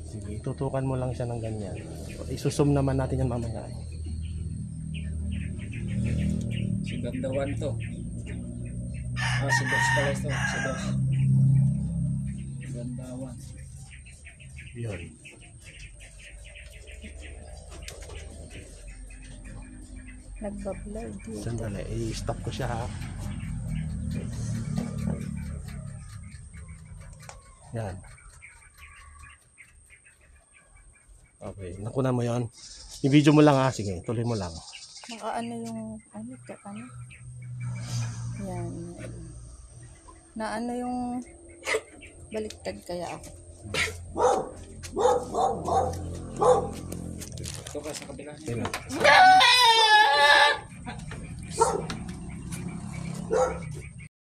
Sige, tutukan mo lang siya ng ganyan. Isusum naman natin yan mamaya. Si Gandawan to. Si Dos pala ito. Si Dos. Gandawan. Yun. Nagbablog. Sandali, i-stop ko siya ha. Yan. Okay, nakunan mo yon. I-video mo lang ha. Sige, tuloy mo lang. Nakaano yung, ano to, ano? Yan. Na ano yung, baliktad kaya ako. Ito ka sa kabila. Sige.